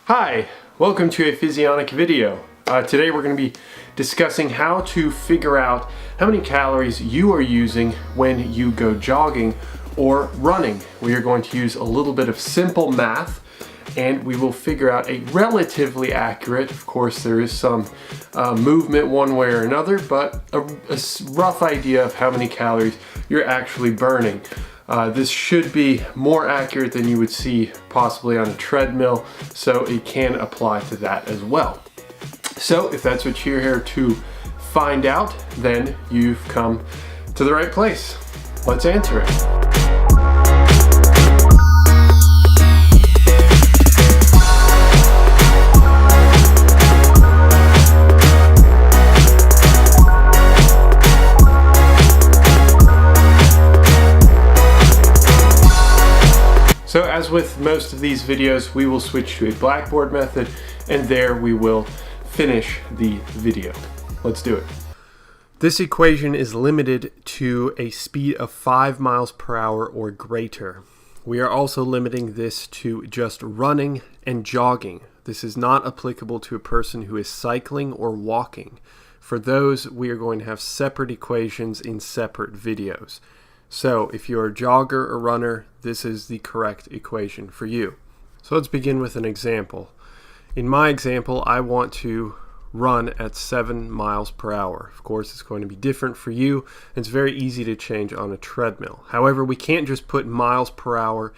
Hi, welcome to a physionic video. Today we're going to be discussing how to figure out how many calories you are using when you go jogging or running. We are going to use a little bit of simple math and we will figure out a relatively accurate, of course there is some movement one way or another, but a rough idea of how many calories you're actually burning. This should be more accurate than you would see possibly on a treadmill, so it can apply to that as well. So if that's what you're here to find out, then you've come to the right place. Let's answer it. So as with most of these videos, we will switch to a blackboard method and there we will finish the video. Let's do it. This equation is limited to a speed of 5 miles per hour or greater. We are also limiting this to just running and jogging. This is not applicable to a person who is cycling or walking. For those, we are going to have separate equations in separate videos. So if you're a jogger or runner, this is the correct equation for you. So let's begin with an example. In my example, I want to run at 7 miles per hour. Of course, it's going to be different for you. It's very easy to change on a treadmill. However, we can't just put miles per hour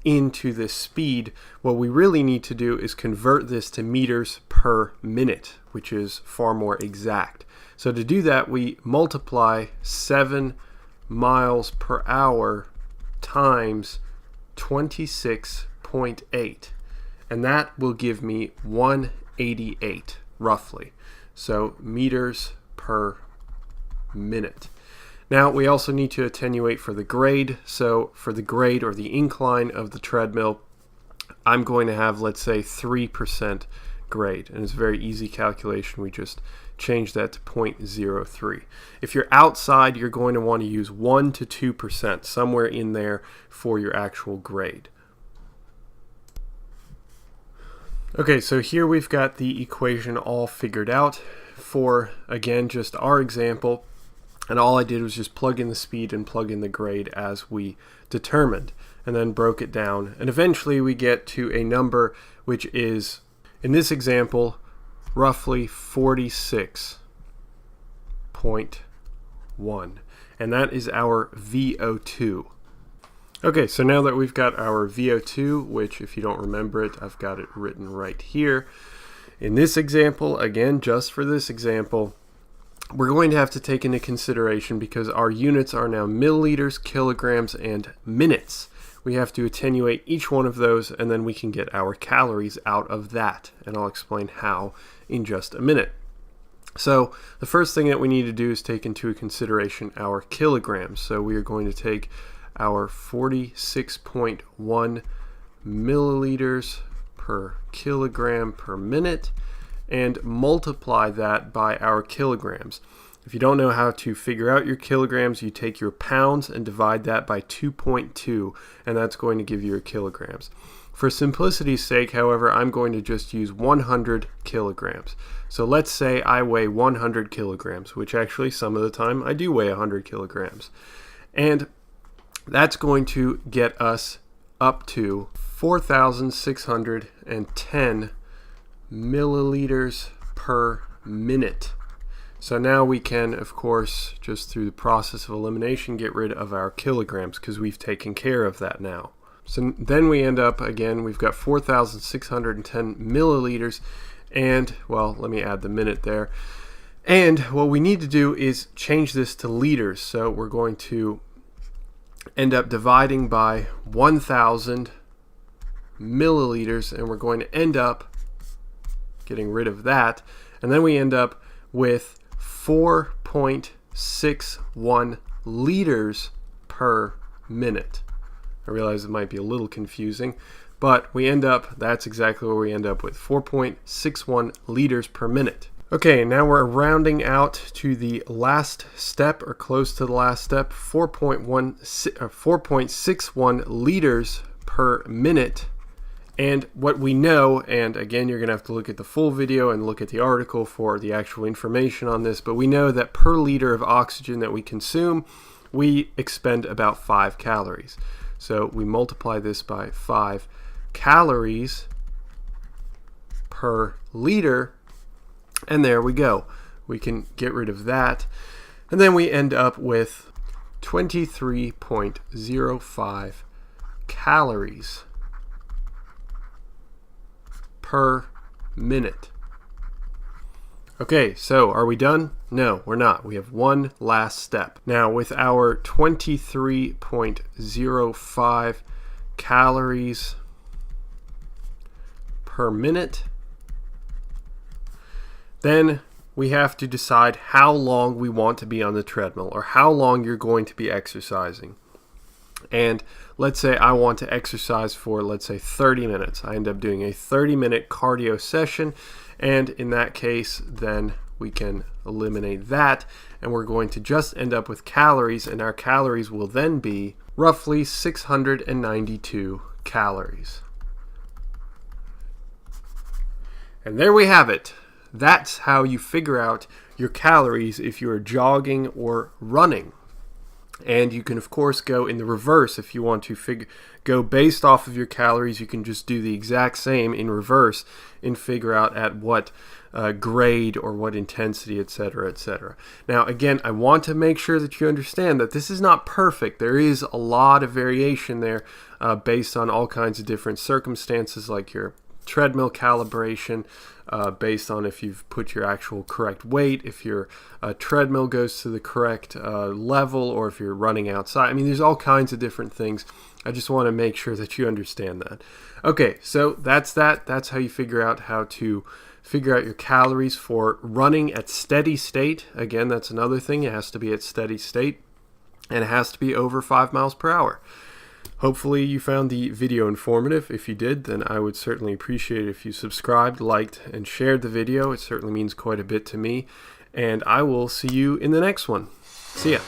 into this speed. What we really need to do is convert this to meters per minute, which is far more exact. So to do that, we multiply 7 miles per hour times 26.8, and that will give me 188 roughly, so meters per minute. Now we also need to attenuate for the grade. So for the grade or the incline of the treadmill, I'm going to have, let's say, 3% grade, and it's a very easy calculation. We just change that to 0.03. If you're outside, you're going to want to use 1 to 2%, somewhere in there for your actual grade. Okay, so here we've got the equation all figured out for, again, just our example, and all I did was just plug in the speed and plug in the grade as we determined, and then broke it down, and eventually we get to a number which is, in this example, roughly 46.1, and that is our VO2. Okay, so now that we've got our VO2, which if you don't remember it, I've got it written right here. In this example, again, just for this example, we're going to have to take into consideration, because our units are now milliliters, kilograms, and minutes. We have to attenuate each one of those, and then we can get our calories out of that, and I'll explain how in just a minute. So the first thing that we need to do is take into consideration our kilograms. So we are going to take our 46.1 milliliters per kilogram per minute and multiply that by our kilograms. If you don't know how to figure out your kilograms, you take your pounds and divide that by 2.2, and that's going to give you your kilograms. For simplicity's sake, however, I'm going to just use 100 kilograms. So let's say I weigh 100 kilograms, which actually some of the time I do weigh 100 kilograms. And that's going to get us up to 4,610 milliliters per minute. So now we can, of course, just through the process of elimination, get rid of our kilograms because we've taken care of that now. So then we end up, again, we've got 4,610 milliliters, and, well, let me add the minute there. And what we need to do is change this to liters. So we're going to end up dividing by 1,000 milliliters, and we're going to end up getting rid of that. And then we end up with 4.61 liters per minute. I realize it might be a little confusing, but we end up, that's exactly what we end up with, 4.61 liters per minute. Okay, now we're rounding out to the last step, or close to the last step, 4.61 liters per minute. And what we know, and again, you're going to have to look at the full video and look at the article for the actual information on this, but we know that per liter of oxygen that we consume, we expend about 5 calories. So we multiply this by 5 calories per liter, and there we go. We can get rid of that, and then we end up with 23.05 calories per minute. Okay, so are we done? No, we're not. We have one last step. Now, with our 23.05 calories per minute, then we have to decide how long we want to be on the treadmill, or how long you're going to be exercising. And let's say I want to exercise for, let's say, 30 minutes. I end up doing a 30-minute cardio session, and in that case, then we can eliminate that, and we're going to just end up with calories, and our calories will then be roughly 692 calories. And there we have it. That's how you figure out your calories if you're jogging or running. And you can, of course, go in the reverse if you want to go based off of your calories. You can just do the exact same in reverse and figure out at what grade or what intensity, etc., etc. Now, again, I want to make sure that you understand that this is not perfect. There is a lot of variation there based on all kinds of different circumstances, like your treadmill calibration, based on if you've put your actual correct weight, if your treadmill goes to the correct level, or if you're running outside. I mean, there's all kinds of different things. I just want to make sure that you understand that. Okay, so that's that. That's how you figure out how to figure out your calories for running at steady state. Again, that's another thing. It has to be at steady state, and it has to be over 5 miles per hour. Hopefully you found the video informative. If you did, then I would certainly appreciate it if you subscribed, liked, and shared the video. It certainly means quite a bit to me. And I will see you in the next one. See ya.